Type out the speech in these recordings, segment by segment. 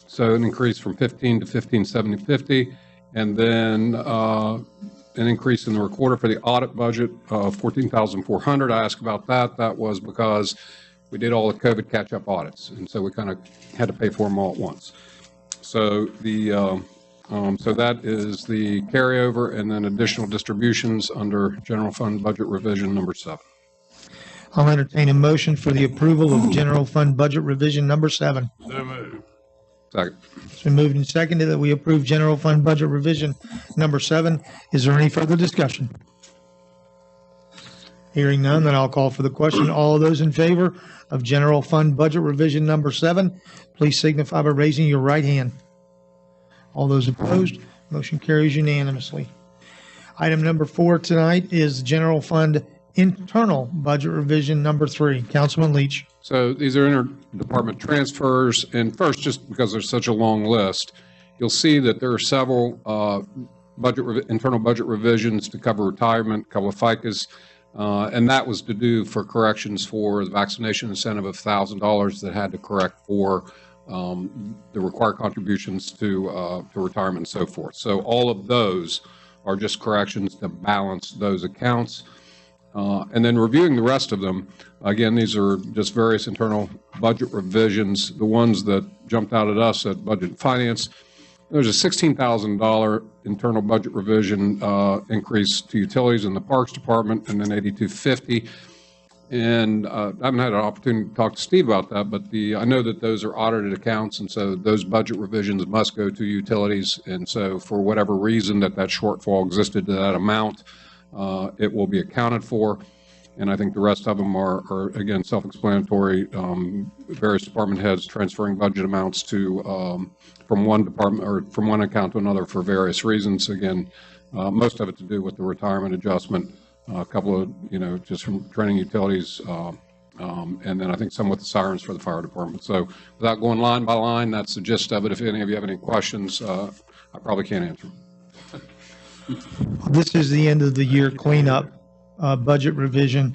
So an increase from 15 to 15,750, and then an increase in the recorder for the audit budget of 14,400. I asked about that. That was because we did all the COVID catch-up audits, and so we kind of had to pay for them all at once. So so that is the carryover, and then additional distributions under general fund budget revision number 7. I'll entertain a motion for the approval of general fund budget revision number 7. So moved. Second. It's been moved and seconded that we approve general fund budget revision number 7. Is there any further discussion? Hearing none, then I'll call for the question. All those in favor of general fund budget revision number 7, please signify by raising your right hand. All those opposed, motion carries unanimously. Item number 4 tonight is general fund internal budget revision number 3. Councilman Leach. So these are interdepartment transfers, and first, just because there's such a long list, you'll see that there are several internal budget revisions to cover retirement, a couple of FICAs, and that was to do for corrections for the vaccination incentive of $1,000 that had to correct for the required contributions to retirement and so forth. So all of those are just corrections to balance those accounts. And then reviewing the rest of them, again, these are just various internal budget revisions. The ones that jumped out at us at Budget and Finance, there's a $16,000 internal budget revision increase to utilities in the Parks Department, and then $8,250. And I haven't had an opportunity to talk to Steve about that, but I know that those are audited accounts, and so those budget revisions must go to utilities. And so for whatever reason that shortfall existed to that amount, it will be accounted for. And I think the rest of them are again, self-explanatory. Various department heads transferring budget amounts to from one department or from one account to another for various reasons. Again, most of it to do with the retirement adjustment. A couple of, just from training utilities, and then I think some with the sirens for the fire department. So without going line by line, that's the gist of it. If any of you have any questions, I probably can't answer. This is the end of the year cleanup budget revision.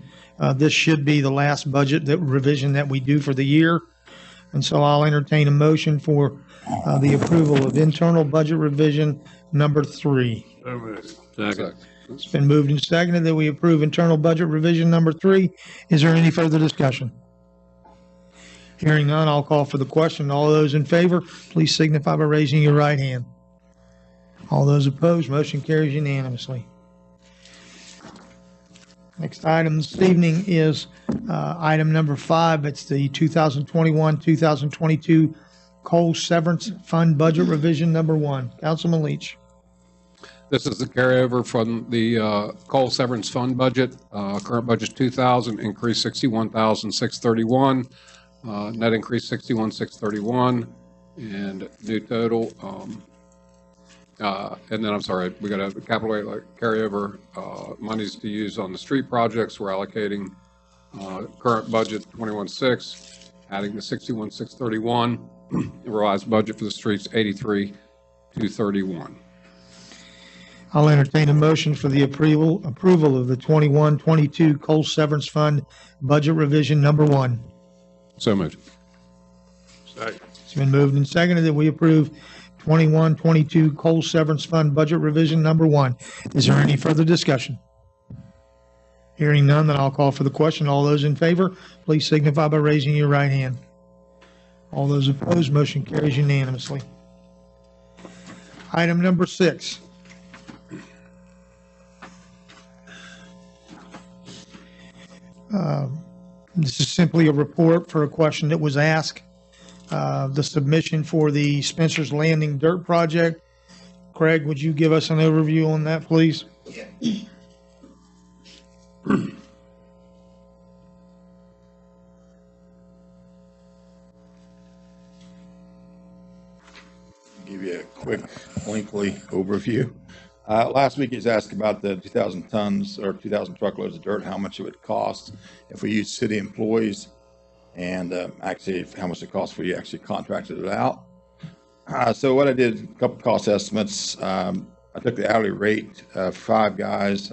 This should be the last budget revision that we do for the year. And so I'll entertain a motion for the approval of internal budget revision number 3. So moved. Second. It's been moved and seconded that we approve internal budget revision number 3. Is there any further discussion? Hearing none, I'll call for the question. All those in favor, please signify by raising your right hand. All those opposed, motion carries unanimously. Next item this evening is item number 5. It's the 2021-2022 coal severance fund budget revision number 1. Councilman Leach. This is the carryover from the coal severance fund budget. Current budget 2,000, increase 61,631, net increase 61,631, and new total. And then I'm sorry, we got a capital carryover monies to use on the street projects. We're allocating current budget 21,600, adding the 61,631. Revised budget for the streets 83,231. I'll entertain a motion for the approval of the 21-22 coal severance fund budget revision number 1. So moved. Second. It's been moved and seconded that we approve 21-22 coal severance fund budget revision number 1. Is there any further discussion? Hearing none, then I'll call for the question. All those in favor, please signify by raising your right hand. All those opposed, motion carries unanimously. Item number 6. This is simply a report for a question that was asked. The submission for the Spencer's Landing Dirt Project. Craig, would you give us an overview on that, please? Give you a quick, lengthy overview. Last week, he was asked about the 2,000 tons or 2,000 truckloads of dirt, how much it would cost if we used city employees, and actually how much it costs if we actually contracted it out. So what I did, a couple cost estimates. I took the hourly rate of 5 guys.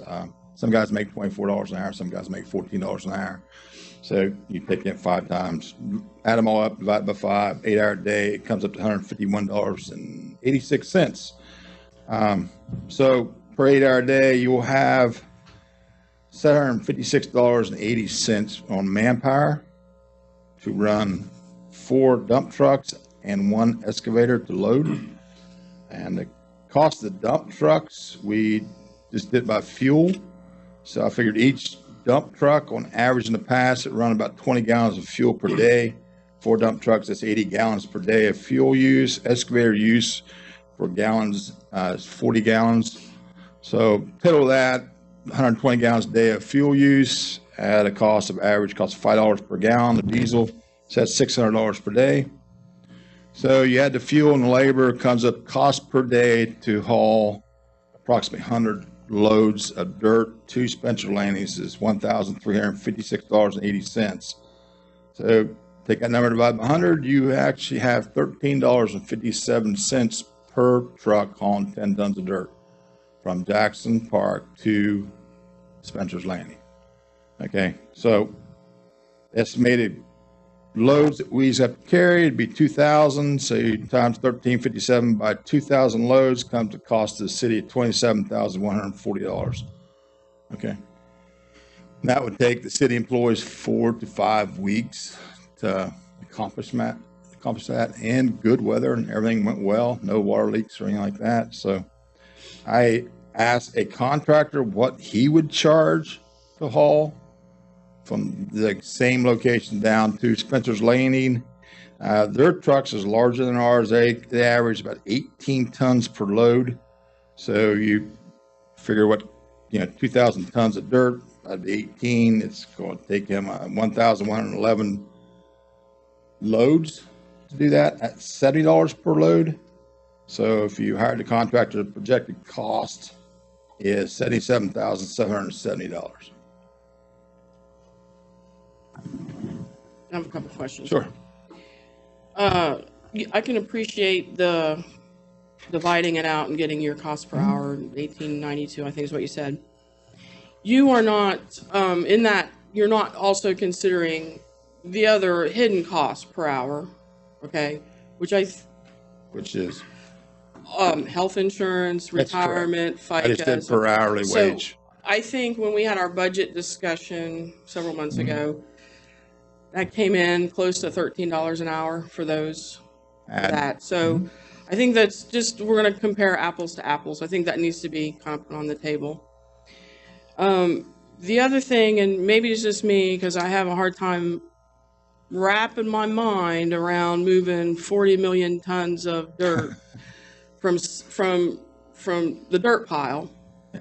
Some guys make $24 an hour, some guys make $14 an hour. So you take in 5 times, add them all up, divide by 5, 8-hour day, it comes up to $151.86. So per 8-hour day, you will have $756.80 on manpower to run 4 dump trucks and 1 excavator to load. And the cost of the dump trucks, we just did by fuel. So I figured each dump truck on average in the past, it run about 20 gallons of fuel per day. 4 dump trucks, that's 80 gallons per day of fuel use. Excavator use for gallons is 40 gallons. So total of that, 120 gallons a day of fuel use at a average cost of $5 per gallon of diesel. So that's $600 per day. So you add the fuel and the labor, comes up cost per day to haul approximately 100 loads of dirt to Spencer Landings is $1,356.80. So take that number divided by 100, you actually have $13.57 per truck hauling 10 tons of dirt from Jackson Park to Spencer's Landing. Okay, so estimated loads that we have to carry would be 2,000. So you times 1357 by 2,000 loads comes to cost to the city of $27,140. Okay, and that would take the city employees 4 to 5 weeks to accomplish that. In good weather and everything went well, no water leaks or anything like that. So I asked a contractor what he would charge to haul from the same location down to Spencer's Landing. Their trucks is larger than ours. They average about 18 tons per load. So you figure 2,000 tons of dirt, that'd be 18. It's going to take him 1,111 loads to do that at $70 per load. So if you hired the contractor, the projected cost is $77,770. I have a couple questions. Sure. I can appreciate the dividing it out and getting your cost per hour, 1892, I think is what you said. You are not, in that, you're not also considering the other hidden cost per hour, okay? Which is? Health insurance, That's correct. retirement, FICA. I just did per hourly wage. I think when we had our budget discussion several months ago, that came in close to $13 an hour for those. So I think that's just, we're going to compare apples to apples. I think that needs to be kind of put on the table. The other thing, and maybe it's just me because I have a hard time wrapping my mind around moving 40 million tons of dirt from the dirt pile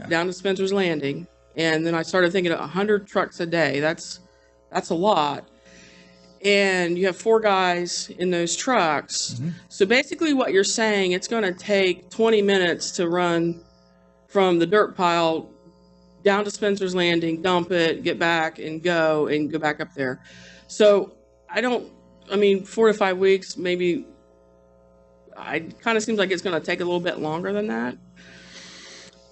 down to Spencer's Landing. And then I started thinking of 100 trucks a day. That's a lot. And you have 4 guys in those trucks. So basically what you're saying, it's going to take 20 minutes to run from the dirt pile down to Spencer's Landing, dump it, get back and go back up there. So 4 to 5 weeks, maybe. It kind of seems like it's going to take a little bit longer than that.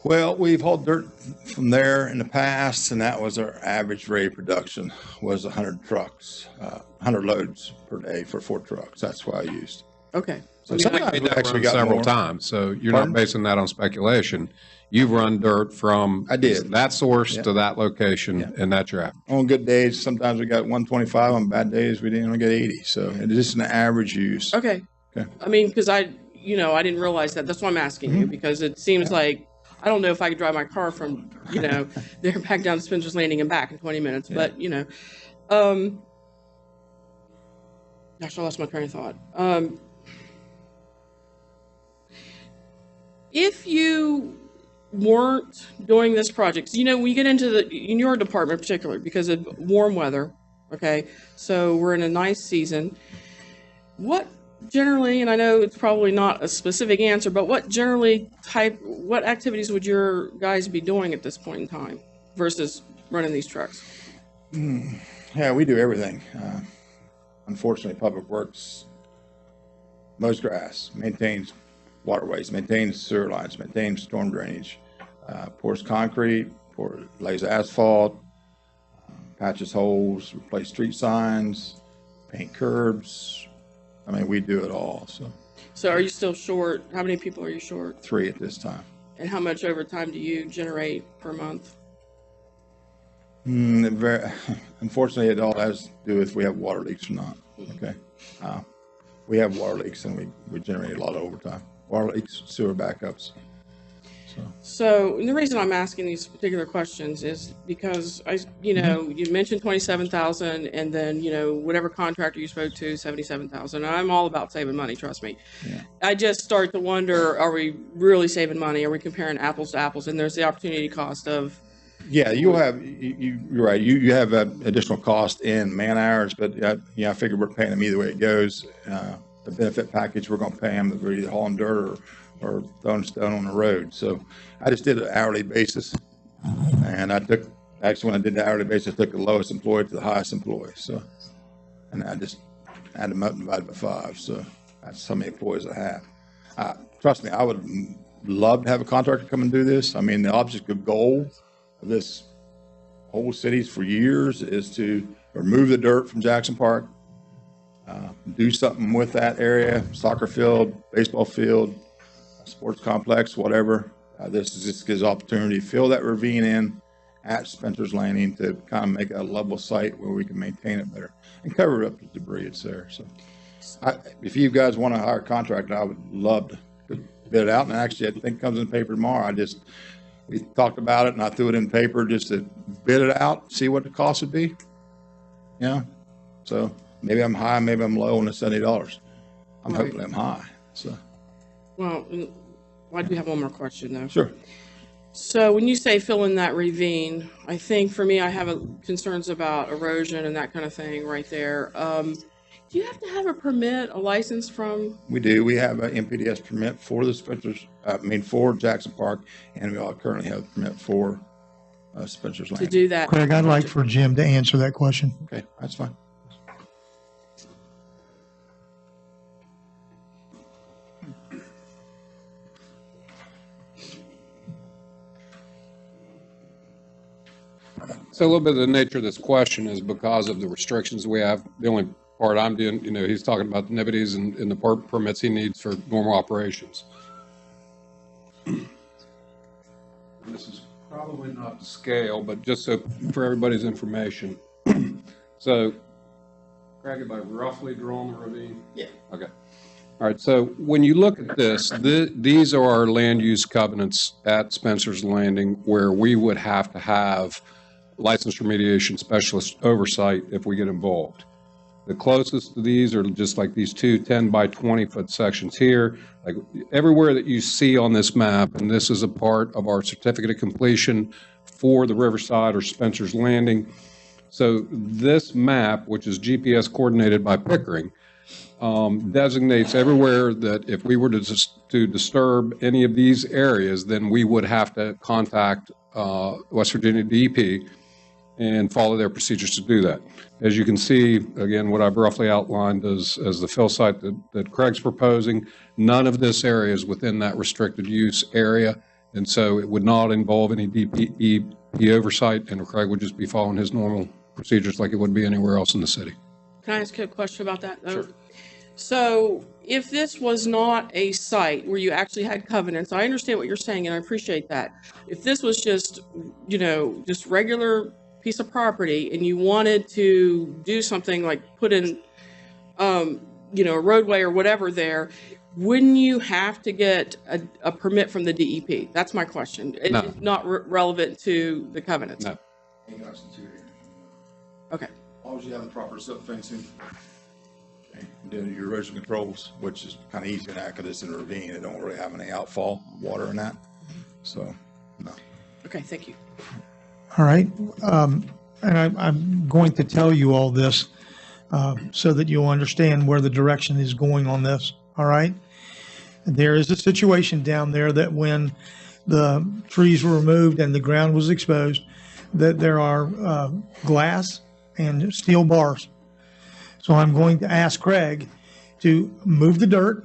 Well, we've hauled dirt from there in the past, and that was our average rate of production was 100 trucks, 100 loads per day for 4 trucks. That's what I used. Okay. So sometimes you've we made that actually run got several more. times, so you're Pardon? not basing that on speculation. You've run dirt from I did. that source to that location, and that's your average. On good days, sometimes we got 125. On bad days, we didn't only get 80. So it is just an average use. Okay. Okay. I mean, because I didn't realize that. That's why I'm asking you, because it seems like, I don't know if I could drive my car from, there back down to Spencer's Landing and back in 20 minutes. Yeah. But, gosh, I lost my train of thought. If you weren't doing this project, we get into in your department in particular, because of warm weather, okay? So we're in a nice season. What generally, and I know it's probably not a specific answer, but what activities would your guys be doing at this point in time versus running these trucks? Yeah, we do everything. Unfortunately, Public Works mows grass, maintains waterways, maintains sewer lines, maintains storm drainage, pours concrete, lays asphalt, patches holes, replace street signs, paint curbs. I mean, we do it all, so So are you still short? How many people are you short? 3 at this time. And how much overtime do you generate per month? Unfortunately, it all has to do with we have water leaks or not, okay? We have water leaks and we generate a lot of overtime. Water leaks, sewer backups. So and the reason I'm asking these particular questions is because you mentioned 27,000, and then whatever contractor you spoke to, 77,000. I'm all about saving money, trust me. Yeah. I just start to wonder: are we really saving money? Are we comparing apples to apples? And there's the opportunity cost of. Yeah, you're right. You have additional cost in man hours, but I figure we're paying them either way it goes. The benefit package, we're going to pay them that we're either hauling dirt or throwing stone on the road. So I just did an hourly basis, and when I did the hourly basis, I took the lowest employee to the highest employee. So, and I just added them up and divided by 5. So that's how many employees I have. Trust me, I would love to have a contractor come and do this. I mean, the objective goal of this whole cities for years is to remove the dirt from Jackson Park, do something with that area, soccer field, baseball field, sports complex, whatever. This just gives opportunity to fill that ravine in at Spencer's Landing to kind of make a level site where we can maintain it better and cover up the debris that's there. So if you guys want to hire a contractor, I would love to bid it out. And actually, I think it comes in the paper tomorrow. We talked about it and I threw it in paper just to bid it out, see what the cost would be. Yeah. So maybe I'm high, maybe I'm low on the $70. I'm hoping I'm high. So. Well, I do have one more question though. Sure. So when you say fill in that ravine, I think for me, I have concerns about erosion and that kind of thing right there. Do you have to have a permit, a license from? We do. We have an MPDS permit for for Jackson Park, and we all currently have a permit for Spencer's Landing. To do that? Craig, I'd like for Jim to answer that question. Okay, that's fine. So a little bit of the nature of this question is because of the restrictions we have. The only part I'm doing, he's talking about the NIBIDs and the permits he needs for normal operations. This is probably not to scale, but just so for everybody's information. So, Craig, have I roughly drawn the ravine? Yeah. Okay. All right, so when you look at this, these are our land use covenants at Spencer's Landing where we would have to have licensed remediation specialist oversight if we get involved. The closest to these are just like these two 10 by 20 foot sections here. Like everywhere that you see on this map, and this is a part of our certificate of completion for the Riverside or Spencer's Landing. So this map, which is GPS coordinated by Pickering, designates everywhere that if we were to disturb any of these areas, then we would have to contact West Virginia DEP and follow their procedures to do that. As you can see, again, what I've roughly outlined as the fill site that Craig's proposing, none of this area is within that restricted use area, and so it would not involve any DEP oversight, and Craig would just be following his normal procedures like it would be anywhere else in the city. Can I ask you a question about that? Sure. So if this was not a site where you actually had covenants, I understand what you're saying and I appreciate that. If this was just, just regular piece of property and you wanted to do something like put in, a roadway or whatever there, wouldn't you have to get a permit from the DEP? That's my question. No. It's not relevant to the covenants. No. Okay. As long as you have the proper silk fencing, okay, do your erosion controls, which is kind of easy in that because it's in a ravine. It don't really have any outfall water in that. So, no. Okay, thank you. All right. And I'm going to tell you all this so that you'll understand where the direction is going on this. All right. There is a situation down there that when the trees were removed and the ground was exposed, that there are glass and steel bars. So I'm going to ask Craig to move the dirt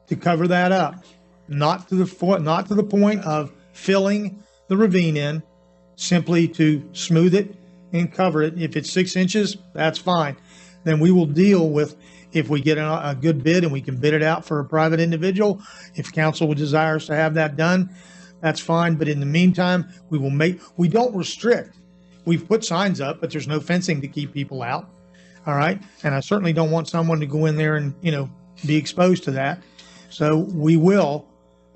to cover that up, not to the point of filling the ravine in, simply to smooth it and cover it. If it's 6 inches, that's fine. Then we will deal with, if we get a good bid and we can bid it out for a private individual, if council desires to have that done, that's fine. But in the meantime, we don't restrict. We've put signs up, but there's no fencing to keep people out. All right. And I certainly don't want someone to go in there and, be exposed to that. So we will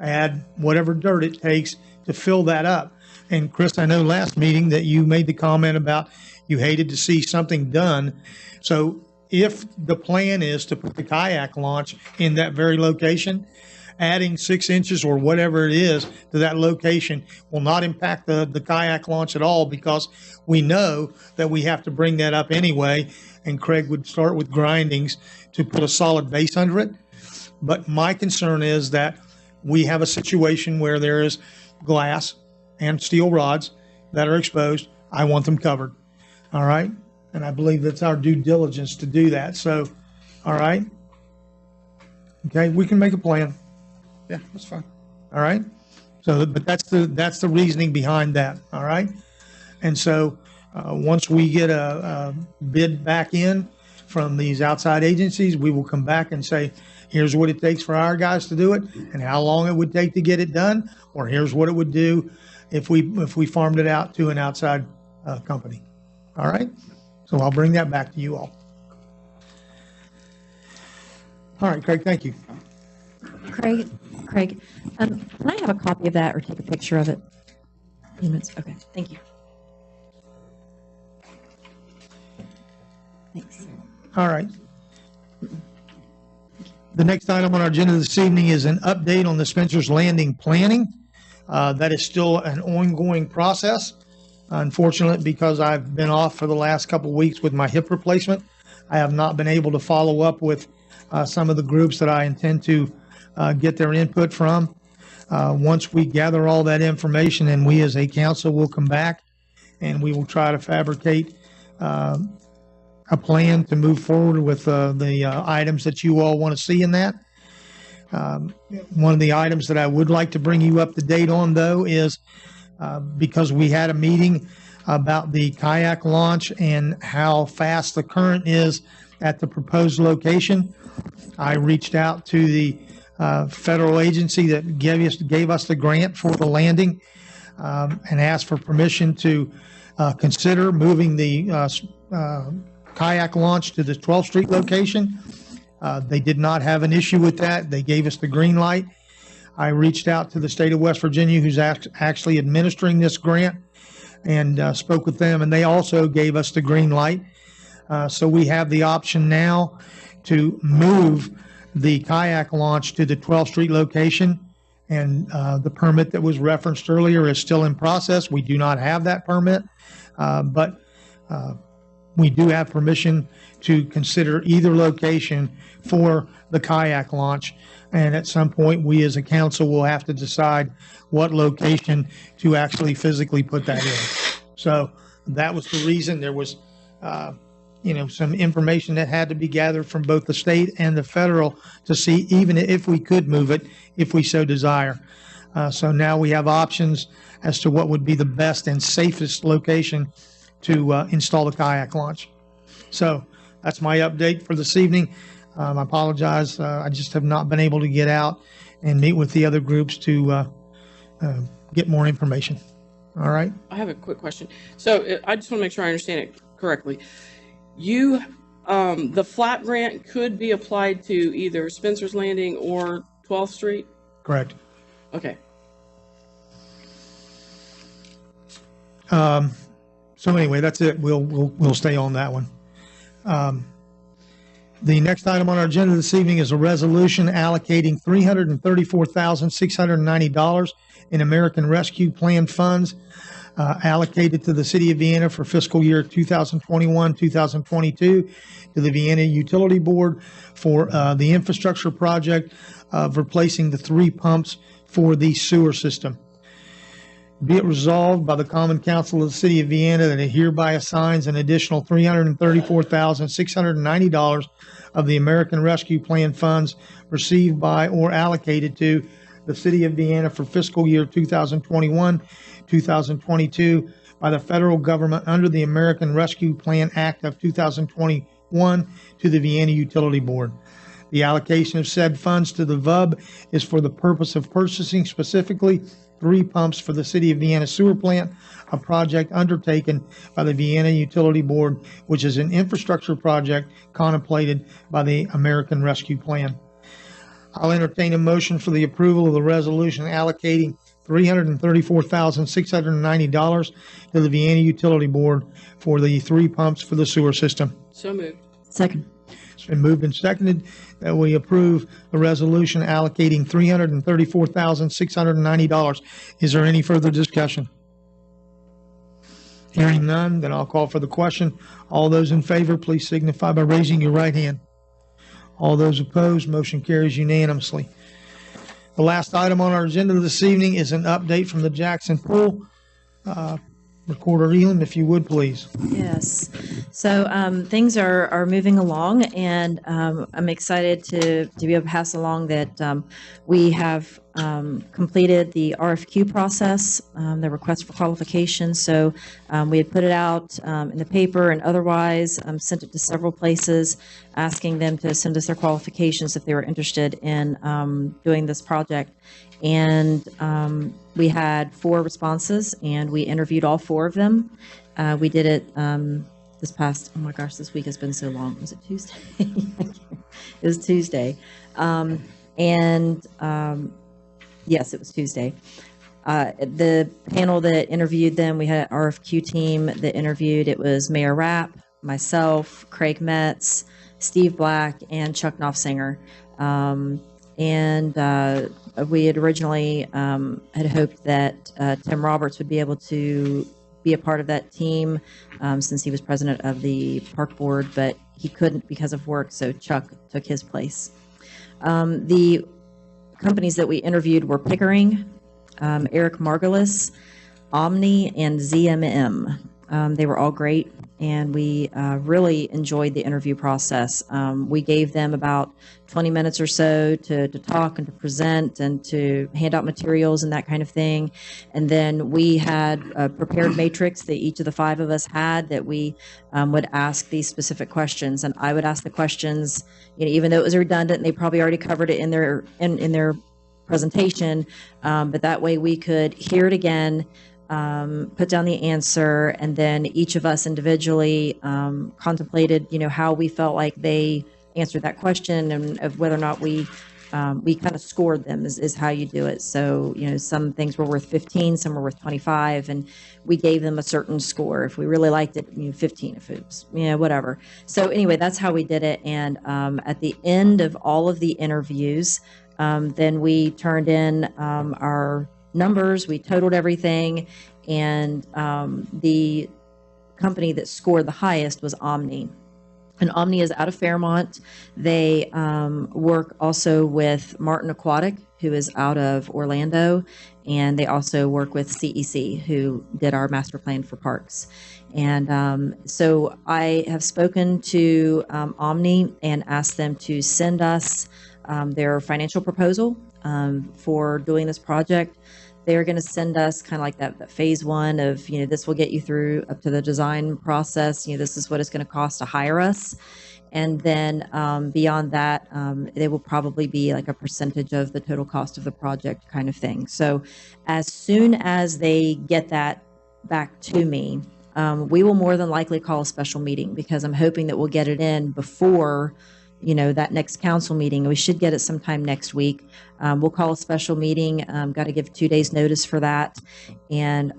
add whatever dirt it takes to fill that up. And Chris, I know last meeting that you made the comment about you hated to see something done. So if the plan is to put the kayak launch in that very location, adding 6 inches or whatever it is to that location will not impact the kayak launch at all, because we know that we have to bring that up anyway. And Craig would start with grindings to put a solid base under it. But my concern is that we have a situation where there is glass and steel rods that are exposed. I want them covered. All right. And I believe that's our due diligence to do that. So, all right. Okay. We can make a plan. Yeah, that's fine. All right. So, but that's the reasoning behind that. All right. And so, once we get a bid back in from these outside agencies, we will come back and say, here's what it takes for our guys to do it and how long it would take to get it done. Or here's what it would do if we farmed it out to an outside company. All right. So I'll bring that back to you all. All right, Craig, thank you. Craig, can I have a copy of that or take a picture of it? Okay, thank you. Thanks. All right. The next item on our agenda this evening is an update on the Spencer's Landing planning. That is still an ongoing process. Unfortunately, because I've been off for the last couple of weeks with my hip replacement, I have not been able to follow up with some of the groups that I intend to get their input from. Once we gather all that information, and we as a council will come back and we will try to fabricate a plan to move forward with the items that you all want to see in that. One of the items that I would like to bring you up to date on, though, is because we had a meeting about the kayak launch and how fast the current is at the proposed location. I reached out to the federal agency that gave us the grant for the landing and asked for permission to consider moving the kayak launch to the 12th Street location. They did not have an issue with that. They gave us the green light. I reached out to the state of West Virginia, who's actually administering this grant, and spoke with them, and they also gave us the green light. So we have the option now to move the kayak launch to the 12th Street location, and the permit that was referenced earlier is still in process. We do not have that permit, but we do have permission to consider either location for the kayak launch. And at some point, we as a council will have to decide what location to actually physically put that in. So that was the reason. There was, some information that had to be gathered from both the state and the federal to see even if we could move it, if we so desire. So now we have options as to what would be the best and safest location to install the kayak launch. So that's my update for this evening. I apologize. I just have not been able to get out and meet with the other groups to get more information. All right. I have a quick question. So I just want to make sure I understand it correctly. The flat grant could be applied to either Spencer's Landing or 12th Street? Correct. Okay. So anyway, that's it. We'll stay on that one. The next item on our agenda this evening is a resolution allocating $334,690 in American Rescue Plan funds allocated to the City of Vienna for fiscal year 2021-2022 to the Vienna Utility Board for the infrastructure project of replacing the 3 pumps for the sewer system. Be it resolved by the Common Council of the City of Vienna that it hereby assigns an additional $334,690 of the American Rescue Plan funds received by or allocated to the City of Vienna for fiscal year 2021-2022 by the federal government under the American Rescue Plan Act of 2021 to the Vienna Utility Board. The allocation of said funds to the VUB is for the purpose of purchasing specifically 3 pumps for the City of Vienna sewer plant, a project undertaken by the Vienna Utility Board, which is an infrastructure project contemplated by the American Rescue Plan. I'll entertain a motion for the approval of the resolution allocating $334,690 to the Vienna Utility Board for the 3 pumps for the sewer system. So moved. Second. It's been moved and seconded that we approve the resolution allocating $334,690. Is there any further discussion? Hearing none, then I'll call for the question. All those in favor, please signify by raising your right hand. All those opposed, motion carries unanimously. The last item on our agenda this evening is an update from the Jackson Pool. Recorder Elam, if you would, please. Yes. So things are moving along, and I'm excited to be able to pass along that we have completed the RFQ process, the request for qualifications. So we had put it out in the paper and otherwise sent it to several places, asking them to send us their qualifications if they were interested in doing this project. And we had 4 responses, and we interviewed all 4 of them. We did it this past, oh my gosh, this week has been so long. Was it Tuesday? It was Tuesday. Yes, it was Tuesday. The panel that interviewed them, we had an RFQ team that interviewed. It was Mayor Rapp, myself, Craig Metz, Steve Black, and Chuck Knopfsinger. We had originally had hoped that Tim Roberts would be able to be a part of that team since he was president of the park board, but he couldn't because of work, so Chuck took his place. The companies that we interviewed were Pickering, Eric Margulis, Omni, and ZMM. They were all great, and we really enjoyed the interview process. We gave them about 20 minutes or so to talk and to present and to hand out materials and that kind of thing. And then we had a prepared matrix that each of the 5 of us had that we would ask these specific questions. And I would ask the questions, even though it was redundant and they probably already covered it in their presentation, but that way we could hear it again, put down the answer, and then each of us individually contemplated, how we felt like they answered that question, and of whether or not we kind of scored them is how you do it. So, some things were worth 15, some were worth 25, and we gave them a certain score. If we really liked it, 15, if it was, whatever. So anyway, that's how we did it. And at the end of all of the interviews, then we turned in our numbers, we totaled everything, and the company that scored the highest was Omni. And Omni is out of Fairmont. They work also with Martin Aquatic, who is out of Orlando, and they also work with CEC, who did our master plan for parks. And so I have spoken to Omni and asked them to send us their financial proposal for doing this project. They're going to send us kind of like that phase 1 of, this will get you through up to the design process. This is what it's going to cost to hire us. And then beyond that, they will probably be like a percentage of the total cost of the project kind of thing. So as soon as they get that back to me, we will more than likely call a special meeting, because I'm hoping that we'll get it in before that next council meeting. We should get it sometime next week. We'll call a special meeting. Got to give 2 days notice for that. And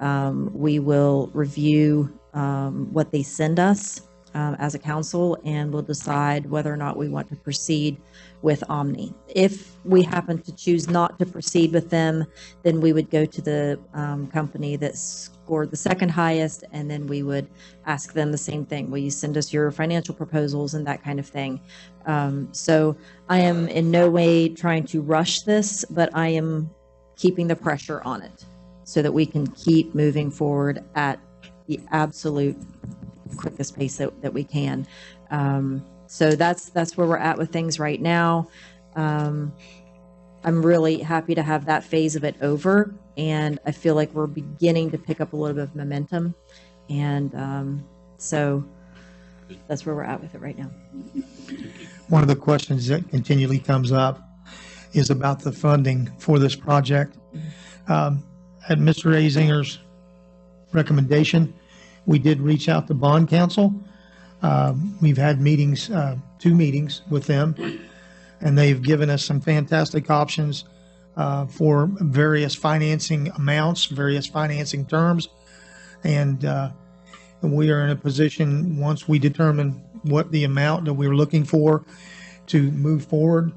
we will review what they send us as a council, and we'll decide whether or not we want to proceed with Omni. If we happen to choose not to proceed with them, then we would go to the company that scored the second highest, and then we would ask them the same thing. Will you send us your financial proposals and that kind of thing? So I am in no way trying to rush this, but I am keeping the pressure on it so that we can keep moving forward at the absolute quickest pace that we can. So that's where we're at with things right now. I'm really happy to have that phase of it over, and I feel like we're beginning to pick up a little bit of momentum, and so that's where we're at with it right now. One of the questions that continually comes up is about the funding for this project. At Mr. Azinger's recommendation, we did reach out to bond counsel. We've had meetings, 2 meetings with them, and they've given us some fantastic options for various financing amounts, various financing terms. And we are in a position, once we determine what the amount that we're looking for, to move forward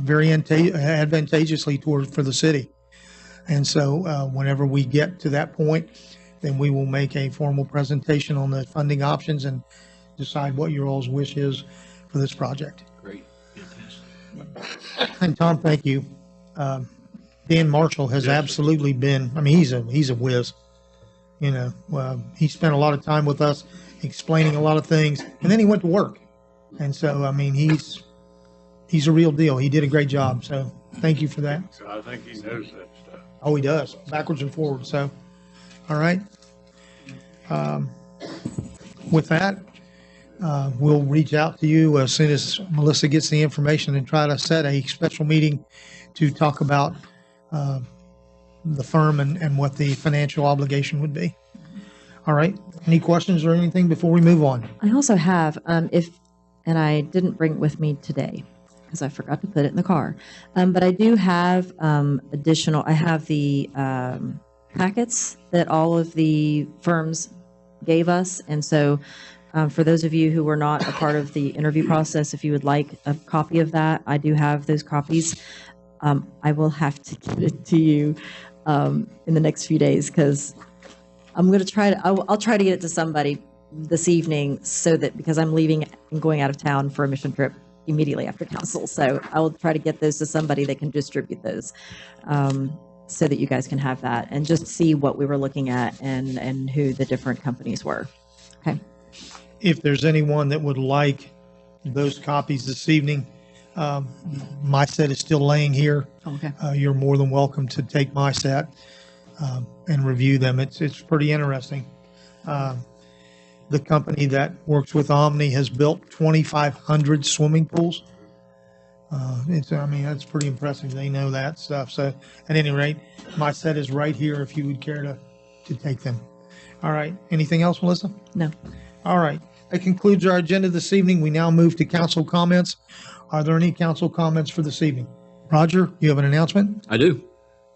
very advantageously for the city. And so whenever we get to that point, then we will make a formal presentation on the funding options and decide what your all's wish is for this project. Great. Fantastic. And Tom, thank you. Dan Marshall has absolutely been, I mean, he's a whiz. You know, he spent a lot of time with us explaining a lot of things, and then he went to work. And so, I mean, he's a real deal. He did a great job. So thank you for that. So I think he knows that stuff. Oh, he does, backwards and forwards. So, all right. With that, we'll reach out to you as soon as Melissa gets the information and try to set a special meeting to talk about the firm and what the financial obligation would be. All right. Any questions or anything before we move on? I also have, and I didn't bring it with me today because I forgot to put it in the car. But I do have I have the packets that all of the firms gave us. And so for those of you who were not a part of the interview process, if you would like a copy of that, I do have those copies. I will have to get it to you in the next few days because I'm going to try to, I'll try to get it to somebody this evening so that, because I'm leaving and going out of town for a mission trip immediately after council. So I will try to get those to somebody that can distribute those so that you guys can have that and just see what we were looking at and who the different companies were. Okay. If there's anyone that would like those copies this evening, my set is still laying here. Okay. You're more than welcome to take my set and review them. It's pretty interesting. The company that works with Omni has built 2,500 swimming pools. That's pretty impressive. They know that stuff. So at any rate, my set is right here if you would care to take them. All right. Anything else, Melissa? No. All right. That concludes our agenda this evening. We now move to council comments. Are there any council comments for this evening? Roger, you have an announcement? I do.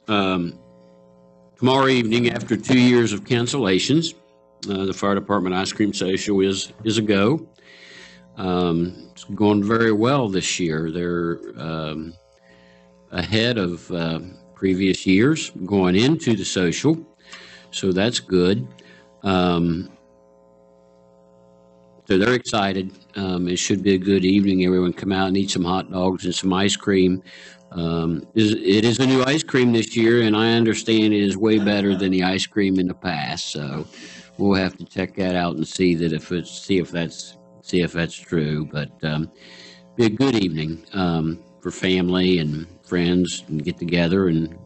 Tomorrow evening, after 2 years of cancellations, the fire department ice cream social is a go. It's going very well this year. They're ahead of previous years going into the social, so that's good. So they're excited. It should be a good evening. Everyone come out and eat some hot dogs and some ice cream. It is a new ice cream this year, and I understand it is way better than the ice cream in the past. So we'll have to check that out and see if that's true. But be a good evening for family and friends, and get together and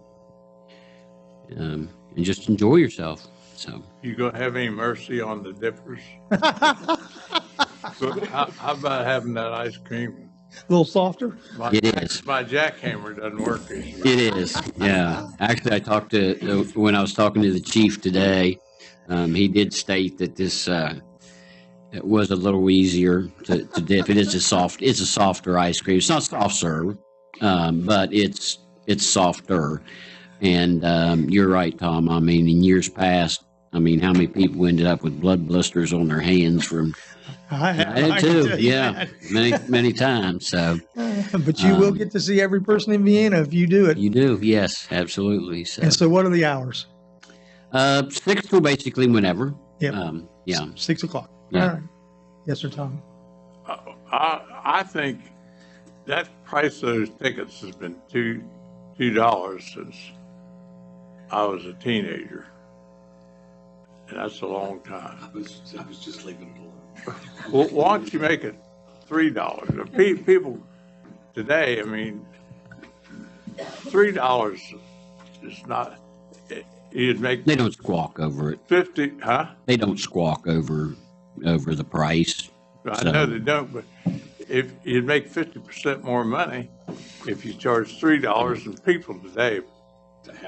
just enjoy yourself. So You gonna have any mercy on the dippers? So how about having that ice cream? A little softer? It is. My jackhammer doesn't work this year. It is, yeah. Actually, I talked to, when I was talking to the chief today, he did state that this, it was a little easier to dip. It's a softer ice cream. It's not soft serve, but it's softer. And you're right, Tom. I mean, in years past, how many people ended up with blood blisters on their hands from, I did too, yeah, many times. So, But you will get to see every person in Vienna if you do it. you do, yes, absolutely. So, And so what are the hours? 6 to basically whenever. Yep. Yeah. 6 o'clock. Yeah. All right. Yes, sir, Tom. I think that price of those tickets has been $2 since I was a teenager. And that's a long time. I was just leaving it alone. Well, why don't you make it $3? People today, $3 is not, you'd make They don't squawk over it. 50, huh? They don't squawk over the price. I So- know they don't, but if you'd make 50% more money if you charge $3, and people today,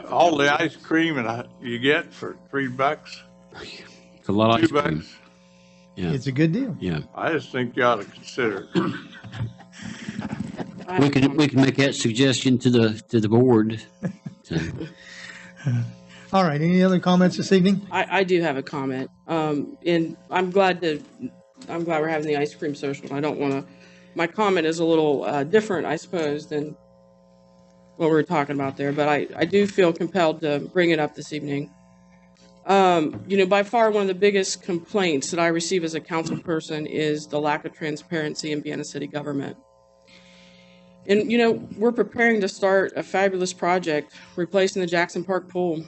all the ice cream and you get for $3, It's a lot of ice $2, cream. Yeah. It's a good deal. Yeah. I just think you ought to consider it. I have We a can comment. make that suggestion to the board. So, All right, any other comments this evening? I do have a comment. And I'm glad we're having the ice cream social. I don't want to, my comment is a little different, I suppose, than what we were talking about there, but I do feel compelled to bring it up this evening. By far, one of the biggest complaints that I receive as a council person is the lack of transparency in Vienna city government. And, we're preparing to start a fabulous project replacing the Jackson Park pool.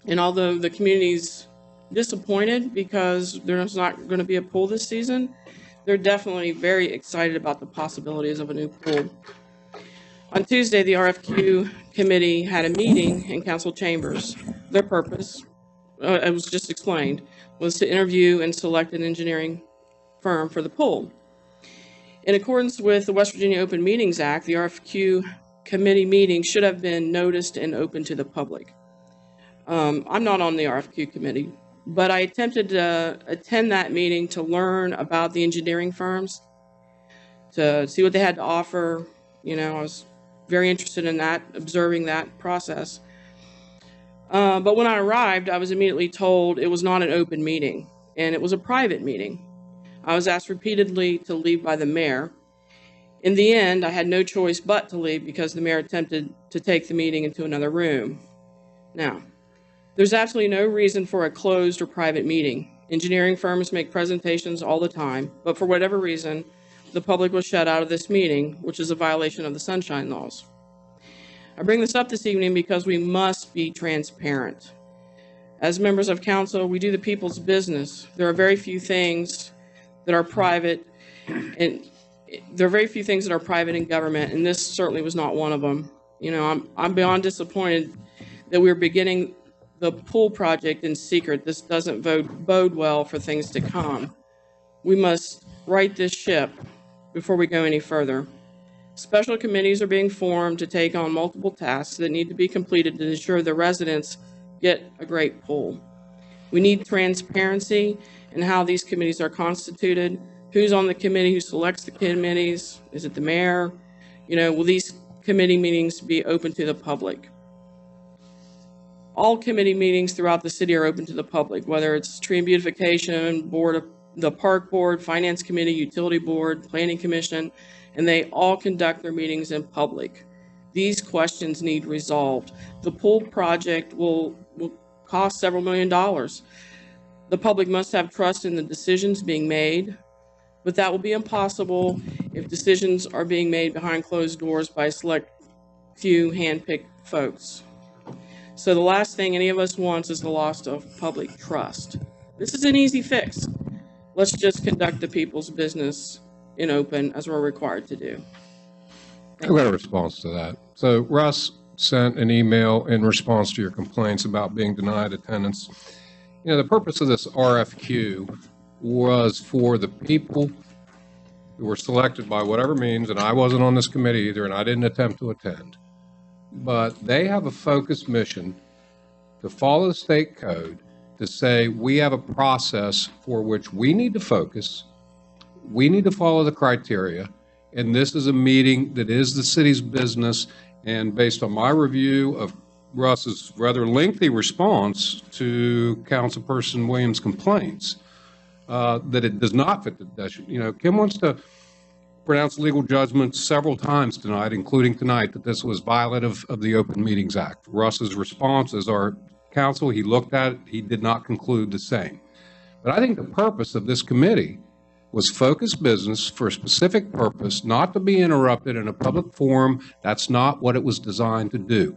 And although the community's disappointed because there's not going to be a pool this season, they're definitely very excited about the possibilities of a new pool. On Tuesday, the RFQ committee had a meeting in council chambers. Their purpose, it was just explained, was to interview and select an engineering firm for the pool. In accordance with the West Virginia Open Meetings Act, the RFQ committee meeting should have been noticed and open to the public. I'm not on the RFQ committee, but I attempted to attend that meeting to learn about the engineering firms, to see what they had to offer. I was very interested in that, observing that process. But when I arrived, I was immediately told it was not an open meeting, and it was a private meeting. I was asked repeatedly to leave by the mayor. In the end, I had no choice but to leave because the mayor attempted to take the meeting into another room. Now, there's absolutely no reason for a closed or private meeting. Engineering firms make presentations all the time, but for whatever reason, the public was shut out of this meeting, which is a violation of the sunshine laws. I bring this up this evening because we must be transparent. As members of council, we do the people's business. There are very few things that are private, and there are very few things that are private in government, and this certainly was not one of them. I'm beyond disappointed that we're beginning the pool project in secret. This doesn't bode well for things to come. We must right this ship before we go any further. Special committees are being formed to take on multiple tasks that need to be completed to ensure the residents get a great pool. We need transparency in how these committees are constituted, who's on the committee, who selects the committees, is it the mayor? Will these committee meetings be open to the public? All committee meetings throughout the city are open to the public, whether it's tree and beautification, the park board, finance committee, utility board, planning commission, and they all conduct their meetings in public. These questions need resolved. The pool project will cost several $1 million. The public must have trust in the decisions being made, but that will be impossible if decisions are being made behind closed doors by a select few hand-picked folks. So the last thing any of us wants is the loss of public trust. This is an easy fix. Let's just conduct the people's business in open as we're required to do. I've got a response to that. So Russ sent an email in response to your complaints about being denied attendance. The purpose of this RFQ was for the people who were selected by whatever means, and I wasn't on this committee either, and I didn't attempt to attend. But they have a focused mission to follow the state code, to say we have a process for which we need to focus, we need to follow the criteria, and this is a meeting that is the city's business. And based on my review of Russ's rather lengthy response to Councilperson Williams' complaints, that it does not fit the definition. Kim wants to pronounce legal judgments several times tonight, including tonight, that this was violative of the Open Meetings Act. Russ's response as our counsel, he looked at it, he did not conclude the same. But I think the purpose of this committee was focused business for a specific purpose, not to be interrupted in a public forum. That's not what it was designed to do.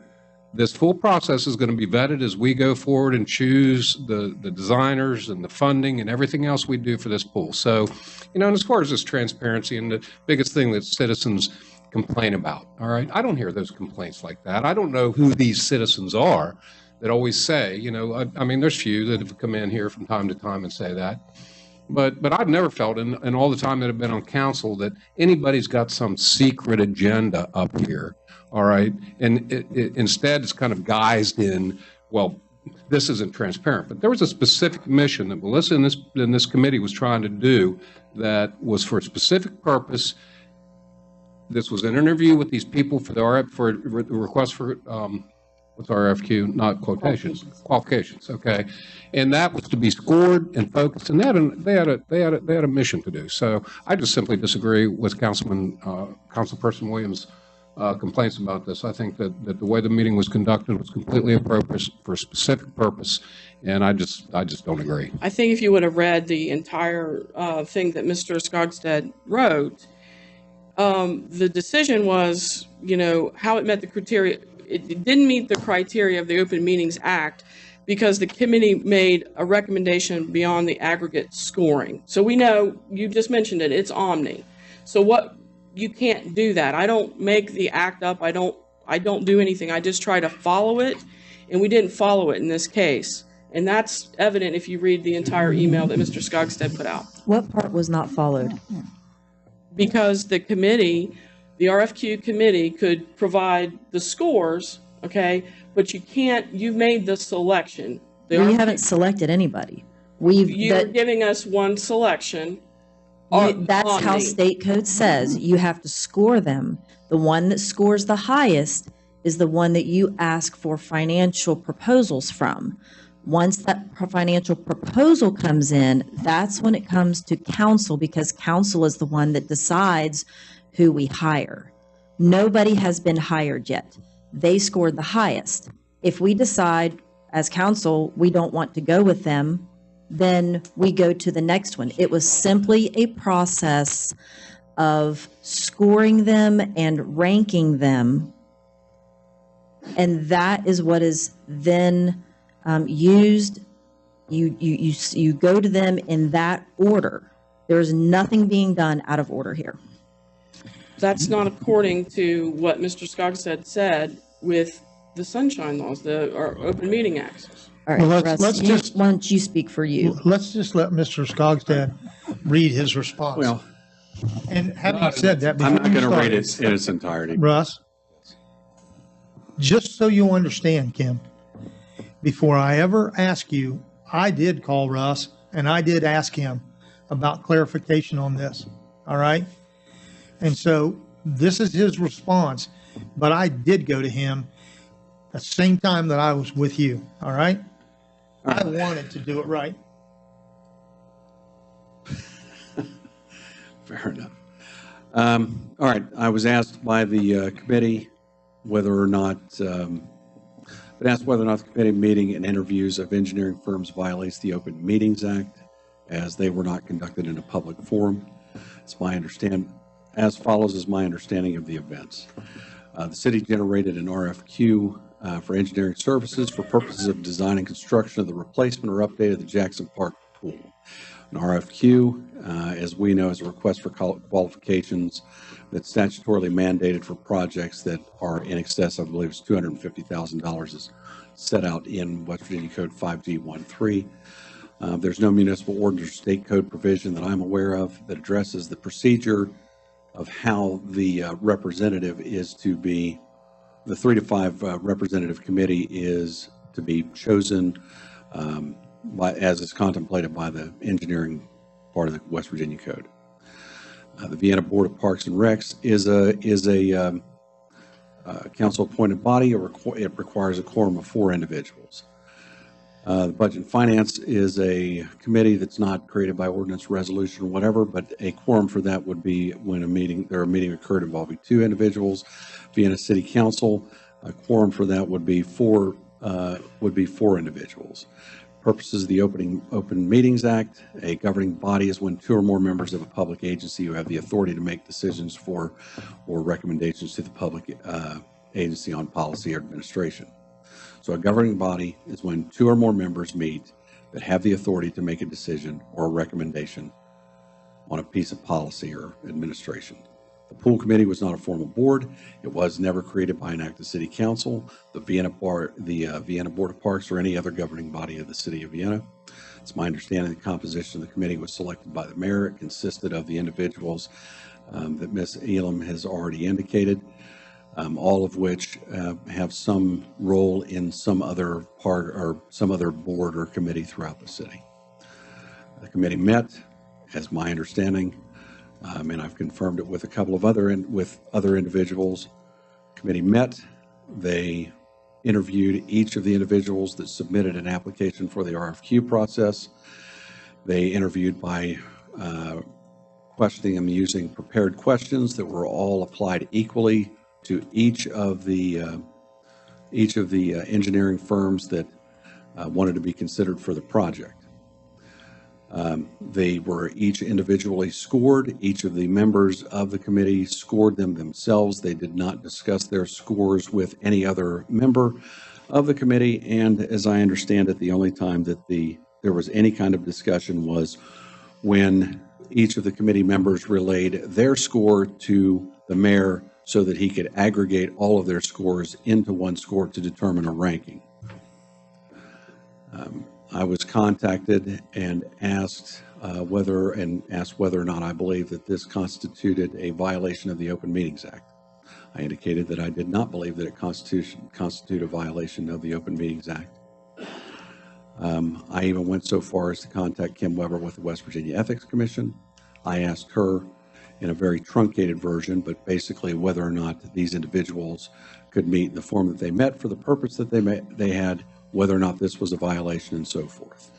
This full process is going to be vetted as we go forward and choose the designers and the funding and everything else we do for this pool. So, and as far as this transparency, and the biggest thing that citizens complain about, all right? I don't hear those complaints like that. I don't know who these citizens are that always say, you know, I mean, there's few that have come in here from time to time and say that. But I've never felt in all the time that I've been on council that anybody's got some secret agenda up here, all right? And instead, it's kind of guised in, well, this isn't transparent. But there was a specific mission that Melissa and this committee was trying to do that was for a specific purpose. This was an interview with these people for the request for what's RFQ, not quotations, qualifications. Okay, and that was to be scored and focused, and they had a mission to do. So I just simply disagree with Councilperson Williams' complaints about this. I think that the way the meeting was conducted was completely appropriate for a specific purpose, and I just don't agree. I think if you would have read the entire thing that Mr. Skogstad wrote, the decision was, you know, how it met the criteria. It didn't meet the criteria of the Open Meetings Act because the committee made a recommendation beyond the aggregate scoring. So we know, you just mentioned it, it's omni. So what, you can't do that. I don't make the act up. I don't do anything. I just try to follow it, and we didn't follow it in this case. And that's evident if you read the entire email that Mr. Skogstad put out. What part was not followed? Because the committee, the RFQ committee could provide the scores, okay, but you can't, you made the selection. We haven't selected anybody. You're giving us one selection. That's how state code says. You have to score them. The one that scores the highest is the one that you ask for financial proposals from. Once that financial proposal comes in, that's when it comes to council, because council is the one that decides who we hire. Nobody has been hired yet. They scored the highest. If we decide as council we don't want to go with them, then we go to the next one. It was simply a process of scoring them and ranking them, and that is what is then used. You go to them in that order. There's nothing being done out of order here. That's not according to what Mr. Skogstad said with the Sunshine Laws, or Open Meeting Acts. All right, Well, Russ, let's just- why don't you speak for you? Let's just let Mr. Skogstad read his response. Well, And having said that, I'm not before you going to read start, it in its entirety. Russ, just so you understand, Kim, before I ever ask you, I did call Russ and I did ask him about clarification on this. All right. And so this is his response, but I did go to him at the same time that I was with you. All right. I wanted to do it right. Fair enough. All right. I was asked by the committee whether or not the committee meeting and interviews of engineering firms violates the Open Meetings Act, as they were not conducted in a public forum. It's my understanding, as follows is my understanding of the events. The city generated an RFQ for engineering services for purposes of design and construction of the replacement or update of the Jackson Park pool. An RFQ, as we know, is a request for qualifications that's statutorily mandated for projects that are in excess, I believe it's $250,000, is set out in West Virginia Code 5G13. There's no municipal ordinance or state code provision that I'm aware of that addresses the procedure of how the representative is to be, the 3 to 5 representative committee is to be chosen as is contemplated by the engineering part of the West Virginia Code. The Vienna Board of Parks and Recs is a council-appointed body. It requires a quorum of 4 individuals. The Budget and Finance is a committee that's not created by ordinance, resolution, or whatever, but a quorum for that would be when a meeting occurred involving 2 individuals. Vienna City Council, a quorum for that would be 4 individuals. Purposes of the Open Meetings Act, a governing body is when 2 or more members of a public agency who have the authority to make decisions for or recommendations to the public agency on policy or administration. So a governing body is when 2 or more members meet that have the authority to make a decision or a recommendation on a piece of policy or administration. The pool committee was not a formal board. It was never created by an act of city council, the Vienna Board of Parks, or any other governing body of the city of Vienna. It's my understanding the composition of the committee was selected by the mayor. It consisted of the individuals that Ms. Elam has already indicated, all of which have some role in some other part or some other board or committee throughout the city. The committee met, as my understanding, and I've confirmed it with a couple of other individuals. Committee met. They interviewed each of the individuals that submitted an application for the RFQ process. They interviewed by questioning them using prepared questions that were all applied equally to each of the engineering firms that wanted to be considered for the project. They were each individually scored. Each of the members of the committee scored them themselves. They did not discuss their scores with any other member of the committee. And as I understand it, the only time that there was any kind of discussion was when each of the committee members relayed their score to the mayor so that he could aggregate all of their scores into one score to determine a ranking. I was contacted and asked whether or not I believe that this constituted a violation of the Open Meetings Act. I indicated that I did not believe that it constituted a violation of the Open Meetings Act. I even went so far as to contact Kim Weber with the West Virginia Ethics Commission. I asked her in a very truncated version, but basically whether or not these individuals could meet the form that they met for the purpose that they had, whether or not this was a violation, and so forth.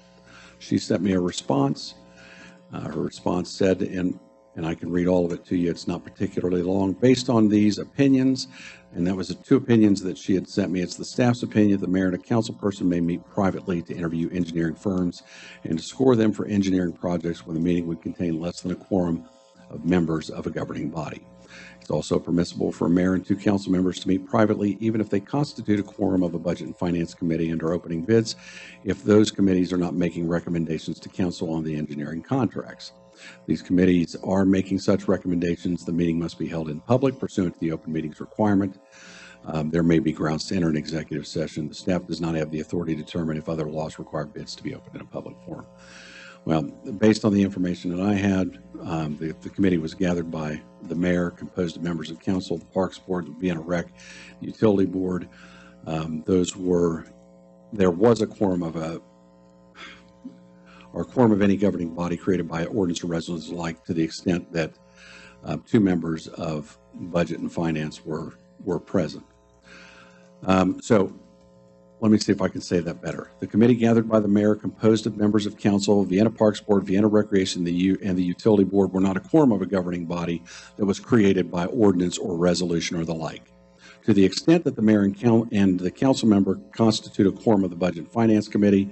She sent me a response. Her response said, and I can read all of it to you, it's not particularly long, based on these opinions, and that was the two opinions that she had sent me. It's the staff's opinion the mayor and a council person may meet privately to interview engineering firms and to score them for engineering projects when the meeting would contain less than a quorum of members of a governing body. It's also permissible for a mayor and two council members to meet privately, even if they constitute a quorum of a budget and finance committee and are opening bids, if those committees are not making recommendations to council on the engineering contracts. These committees are making such recommendations. The meeting must be held in public pursuant to the open meetings requirement. There may be grounds to enter an executive session. The staff does not have the authority to determine if other laws require bids to be opened in a public forum. Well, based on the information that I had, the committee was gathered by the mayor, composed of members of council, the Parks Board, the Vienna Rec, Utility Board. There was a quorum of any governing body created by ordinance or resolution alike, to the extent that two members of budget and finance were present. So let me see if I can say that better. The committee gathered by the mayor, composed of members of council, Vienna Parks Board, Vienna Recreation, and the Utility Board, were not a quorum of a governing body that was created by ordinance or resolution or the like. To the extent that the mayor and the council member constitute a quorum of the Budget and Finance Committee,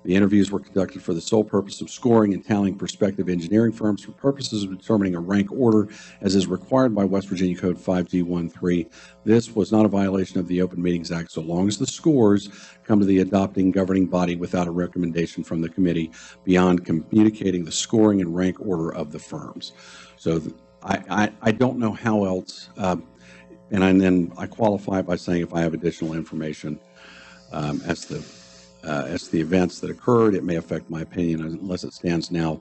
the interviews were conducted for the sole purpose of scoring and tallying prospective engineering firms for purposes of determining a rank order as is required by West Virginia Code 5G13. This was not a violation of the Open Meetings Act so long as the scores come to the adopting governing body without a recommendation from the committee beyond communicating the scoring and rank order of the firms. So I don't know how else, and then I qualify it by saying if I have additional information as to the events that occurred, it may affect my opinion unless it stands now,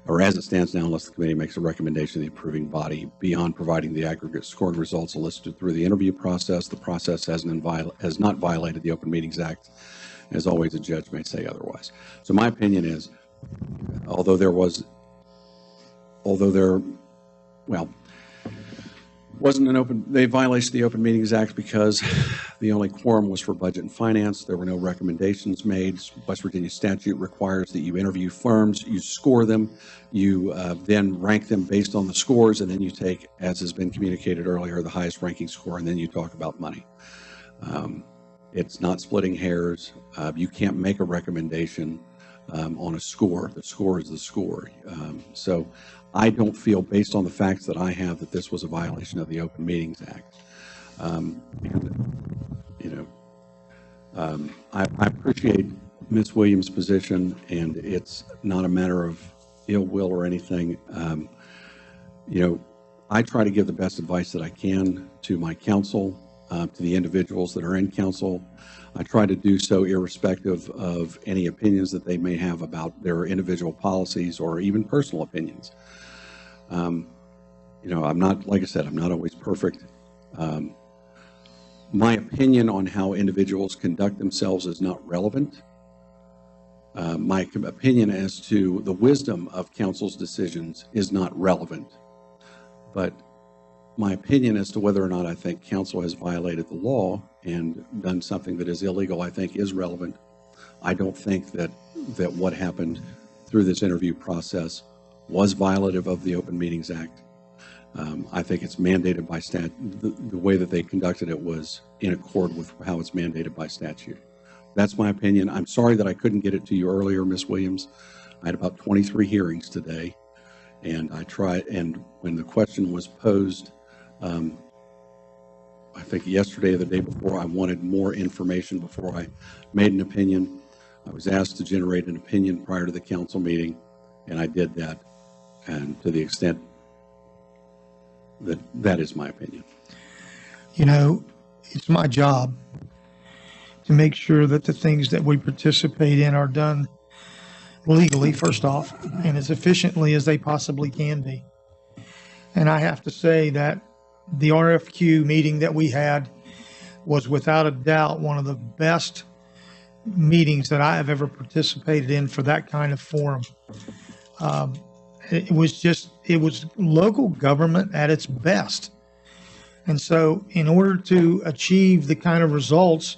or as it stands now, unless the committee makes a recommendation to the approving body beyond providing the aggregate scoring results elicited through the interview process. The process has not violated the Open Meetings Act. As always, a judge may say otherwise. So my opinion is, they violated the Open Meetings Act because the only quorum was for budget and finance. There were no recommendations made. West Virginia statute requires that you interview firms, you score them, you then rank them based on the scores, and then you take, as has been communicated earlier, the highest ranking score, and then you talk about money. It's not splitting hairs. You can't make a recommendation on a score. The score is the score. So I don't feel, based on the facts that I have, that this was a violation of the Open Meetings Act. I appreciate Ms. Williams' position, and it's not a matter of ill will or anything. I try to give the best advice that I can to my council, to the individuals that are in council. I try to do so irrespective of any opinions that they may have about their individual policies or even personal opinions. I'm not, like I said, I'm not always perfect. My opinion on how individuals conduct themselves is not relevant. My opinion as to the wisdom of council's decisions is not relevant. But my opinion as to whether or not I think council has violated the law and done something that is illegal, I think is relevant. I don't think that what happened through this interview process was violative of the Open Meetings Act. I think it's mandated by the way that they conducted it was in accord with how it's mandated by statute. That's my opinion. I'm sorry that I couldn't get it to you earlier, Ms. Williams. I had about 23 hearings today, and and when the question was posed, I think yesterday or the day before, I wanted more information before I made an opinion. I was asked to generate an opinion prior to the council meeting, and I did that. And to the extent that is my opinion. It's my job to make sure that the things that we participate in are done legally, first off, and as efficiently as they possibly can be. And I have to say that the RFQ meeting that we had was without a doubt one of the best meetings that I have ever participated in for that kind of forum. It was local government at its best. And so in order to achieve the kind of results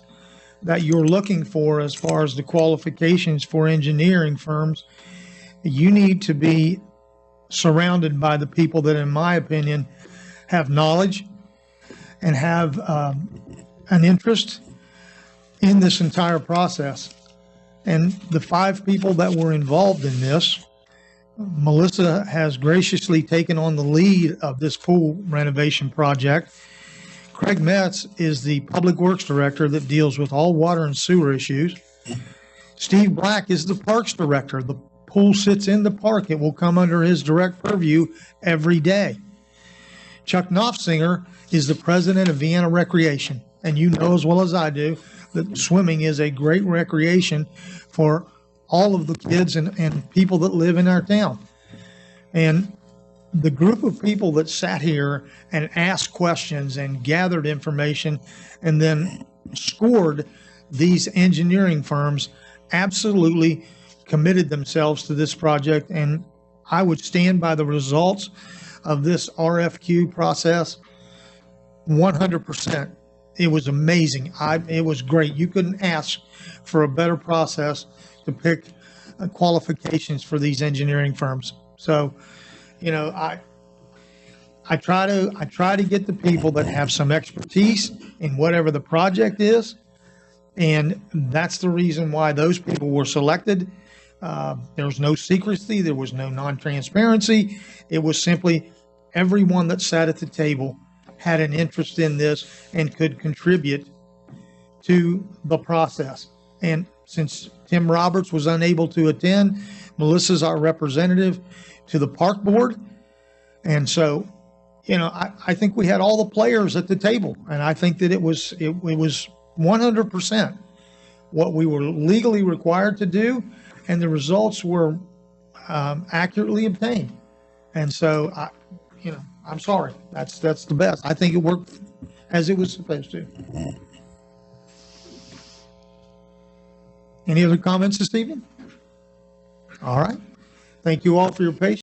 that you're looking for as far as the qualifications for engineering firms, you need to be surrounded by the people that, in my opinion, have knowledge and have an interest in this entire process. And the 5 people that were involved in this, Melissa has graciously taken on the lead of this pool renovation project. Craig Metz is the Public Works Director that deals with all water and sewer issues. Steve Black is the Parks Director. The pool sits in the park. It will come under his direct purview every day. Chuck Knopfsinger is the President of Vienna Recreation. And you know as well as I do that swimming is a great recreation for all of the kids and people that live in our town. And the group of people that sat here and asked questions and gathered information and then scored these engineering firms absolutely committed themselves to this project. And I would stand by the results of this RFQ process 100%. It was amazing. It was great. You couldn't ask for a better process to pick qualifications for these engineering firms. So, I try to get the people that have some expertise in whatever the project is, and that's the reason why those people were selected. There was no secrecy, there was no non-transparency. It was simply everyone that sat at the table had an interest in this and could contribute to the process. And since Tim Roberts was unable to attend, Melissa's our representative to the park board. And so, I think we had all the players at the table, and I think that it was 100% what we were legally required to do, and the results were accurately obtained. And so, I'm sorry. That's the best. I think it worked as it was supposed to. Any other comments this evening? All right. Thank you all for your patience.